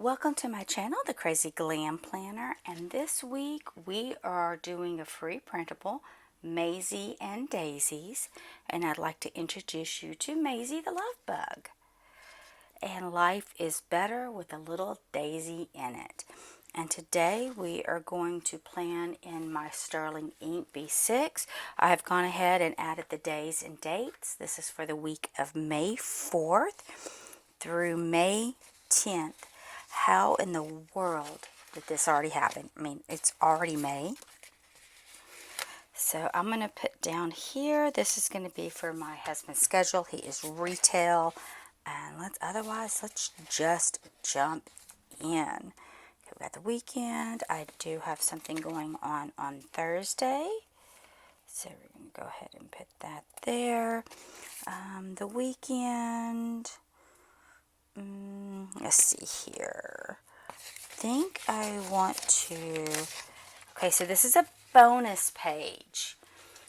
Welcome to my channel, The Crazy Glam Planner, and this week we are doing a free printable, Maisie and Daisies, and I'd like to introduce you to Maisie the love bug. And life is better with a little daisy in it. And today we are going to plan in my Sterling Ink B6. I have gone ahead and added the days and dates. This is for the week of May 4th through May 10th. How in the world did this already happen? I mean, it's already May. So I'm going to put down here, this is going to be for my husband's schedule. He is retail. And let's just jump in. Okay, we got the weekend. I do have something going on Thursday. So we're going to go ahead and put that there. The weekend. Let's see here. I think I want to... Okay, so this is a bonus page.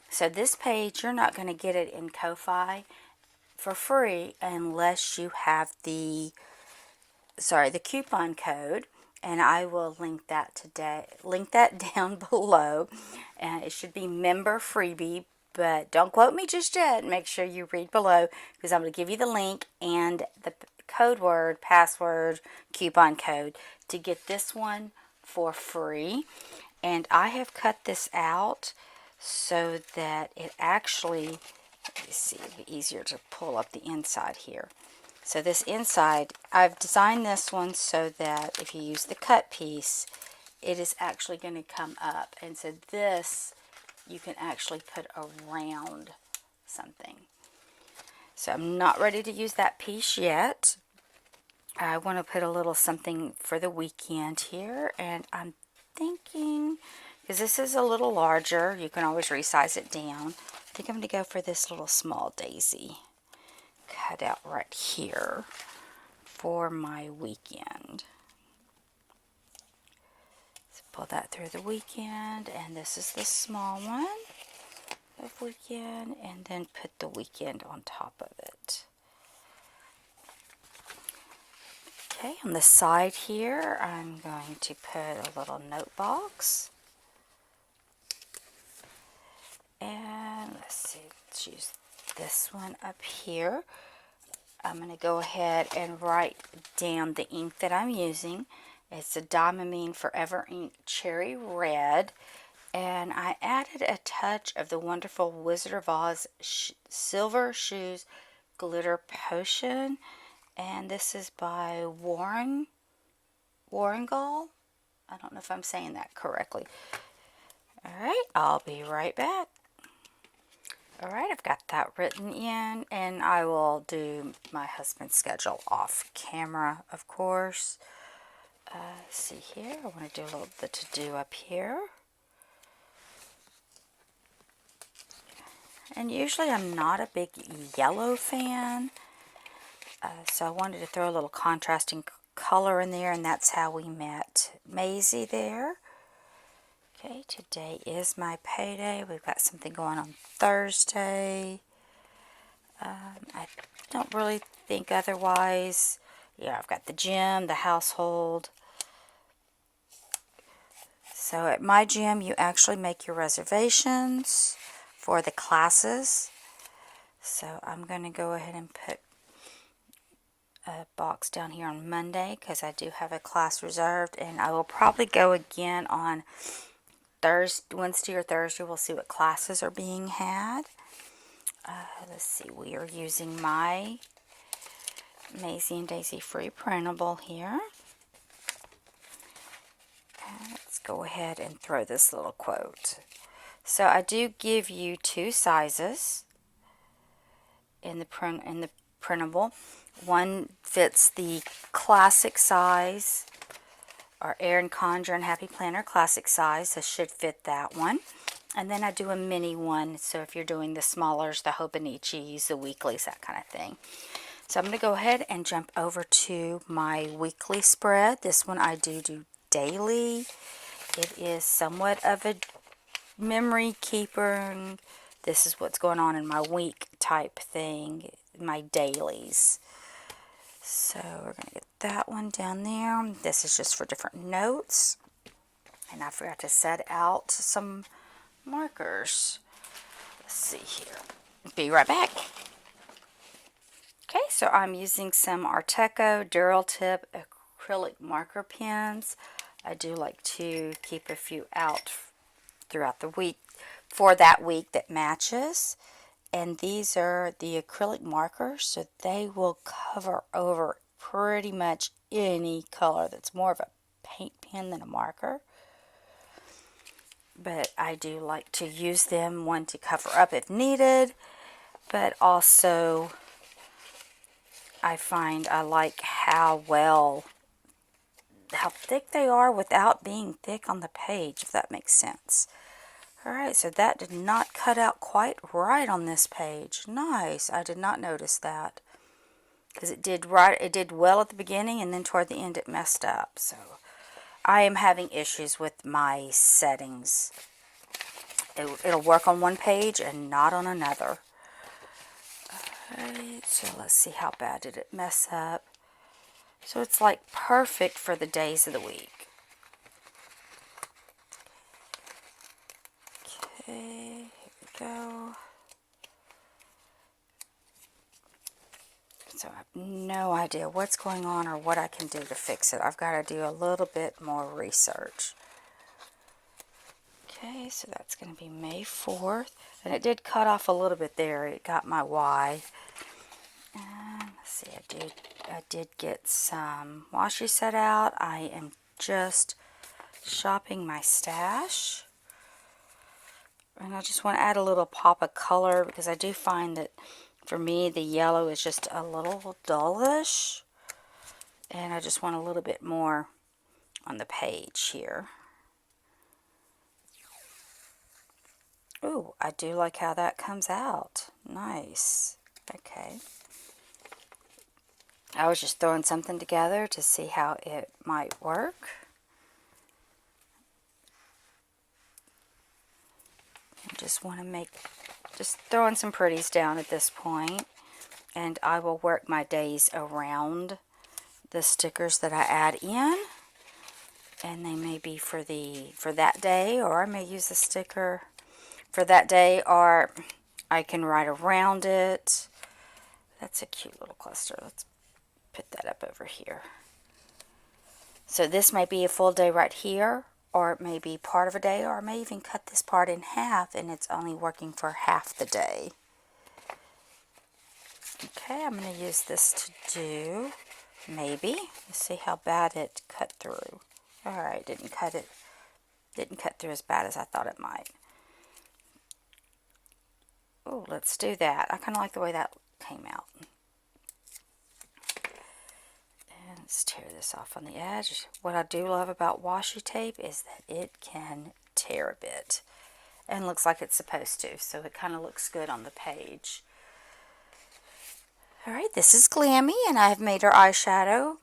So this page, you're not going to get it in Ko-Fi for free unless you have the coupon code, and I will link that down below. And it should be MEMBERFREEBIE, but don't quote me just yet. Make sure you read below, because I'm going to give you the link and the code word, password, coupon code to get this one for free. And I have cut this out so that it actually, let me see, it'd be easier to pull up the inside here. So this inside, I've designed this one so that if you use the cut piece, it is actually going to come up. And so this, you can actually put around something. So I'm not ready to use that piece yet. I want to put a little something for the weekend here. And I'm thinking, because this is a little larger, you can always resize it down. I think I'm going to go for this little small daisy cut out right here for my weekend. So pull that through the weekend, and this is the small one of weekend, and then put the weekend on top of it. Okay, on the side here, I'm going to put a little note box. And let's see, let's use this one up here. I'm going to go ahead and write down the ink that I'm using. It's a Diamond Forever Ink Cherry Red. And I added a touch of the wonderful Wizard of Oz Silver Shoes Glitter Potion. And this is by Warringall. I don't know if I'm saying that correctly. Alright, I'll be right back. Alright, I've got that written in, and I will do my husband's schedule off camera, of course. Let's see here, I want to do a little bit to do up here. And usually I'm not a big yellow fan, so I wanted to throw a little contrasting color in there, and that's how we met Maisie there. Okay, today is my payday. We've got something going on Thursday. I don't really think otherwise. Yeah, I've got the gym, the household. So at my gym, you actually make your reservations for the classes. So I'm going to go ahead and put a box down here on Monday, because I do have a class reserved, and I will probably go again on Wednesday or Thursday. We'll see what classes are being had. Let's see, we are using my Maisie and Daisy free printable here. And let's go ahead and throw this little quote. So I do give you two sizes in the printable. One fits the classic size, or Erin Condren Happy Planner classic size. This should fit that one. And then I do a mini one, so if you're doing the smallers, the Hobonichis, the weeklies, that kind of thing. So I'm going to go ahead and jump over to my weekly spread. This one I do daily. It is somewhat of a memory keeper. This is what's going on in my week type thing, my dailies. So we're going to get that one down there. This is just for different notes. And I forgot to set out some markers. Let's see here. Be right back. Okay, so I'm using some Arteco Dural Tip acrylic marker pens. I do like to keep a few out throughout the week for that week that matches. And these are the acrylic markers, so they will cover over pretty much any color. That's more of a paint pen than a marker. But I do like to use them, one, to cover up if needed, but also I find I like how thick they are without being thick on the page, if that makes sense. Alright, so that did not cut out quite right on this page. Nice. I did not notice that. Because it did well at the beginning, and then toward the end it messed up. So I am having issues with my settings. It'll work on one page and not on another. Alright, so let's see, how bad did it mess up. So it's like perfect for the days of the week. Okay, here we go. So I have no idea what's going on or what I can do to fix it. I've got to do a little bit more research. Okay, so that's going to be May 4th. And it did cut off a little bit there. It got my Y. And let's see, I did get some washi set out. I am just shopping my stash. And I just want to add a little pop of color because I do find that for me the yellow is just a little dullish. And I just want a little bit more on the page here. Ooh, I do like how that comes out. Nice. Okay. I was just throwing something together to see how it might work. I just want to just throwing some pretties down at this point. And I will work my days around the stickers that I add in. And they may be for that day, or I may use the sticker for that day, or I can write around it. That's a cute little cluster. Let's put that up over here. So this may be a full day right here, or it may be part of a day, or I may even cut this part in half and it's only working for half the day. Okay, I'm going to use this to do maybe. Let's see how bad it cut through. Alright, didn't cut through as bad as I thought it might. Oh, let's do that. I kind of like the way that came out. And let's tear this off on the edge. What I do love about washi tape is that it can tear a bit. And looks like it's supposed to, so it kind of looks good on the page. Alright, this is Glammie, and I've made her eyeshadow,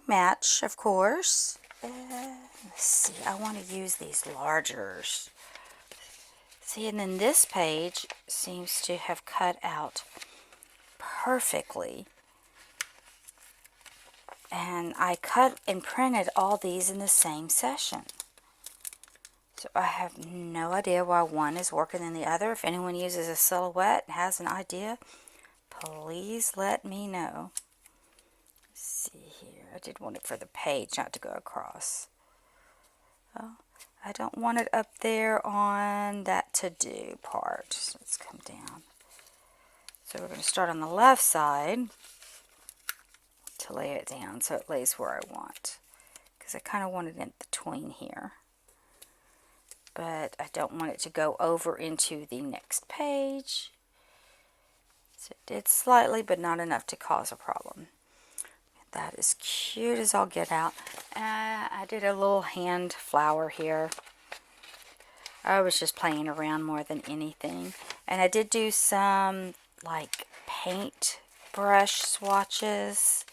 match, of course. Let's see, I want to use these largers. See, and then this page seems to have cut out perfectly. And I cut and printed all these in the same session. So I have no idea why one is working than the other. If anyone uses a silhouette and has an idea, please let me know. Let's see here. I did want it for the page, not to go across. Oh, I don't want it up there on that to-do part. So let's come down. So we're going to start on the left side to lay it down so it lays where I want. Because I kind of want it in between here. But I don't want it to go over into the next page. So it did slightly, but not enough to cause a problem. That is cute as I'll get out. I did a little hand flower here. I was just playing around more than anything. And I did do some like paint brush swatches.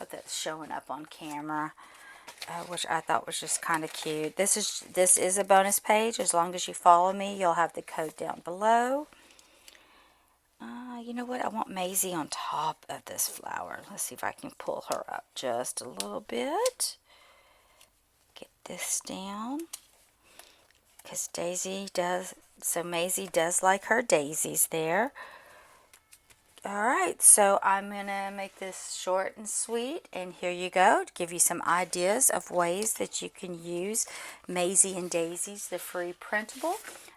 Hope that's showing up on camera. Which I thought was just kind of cute. This is a bonus page. As long as you follow me, you'll have the code down below. You know what? I want Maisie on top of this flower. Let's see if I can pull her up just a little bit. Get this down. Because Maisie does like her daisies there. Alright, so I'm going to make this short and sweet, and here you go, to give you some ideas of ways that you can use Maisie and Daisies, the free printable,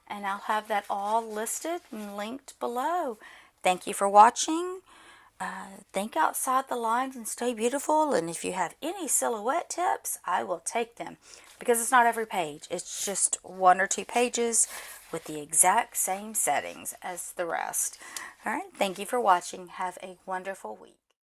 and I'll have that all listed and linked below. Thank you for watching. Think outside the lines and stay beautiful, and if you have any silhouette tips, I will take them, because it's not every page. It's just 1 or 2 pages with the exact same settings as the rest. Alright, thank you for watching. Have a wonderful week.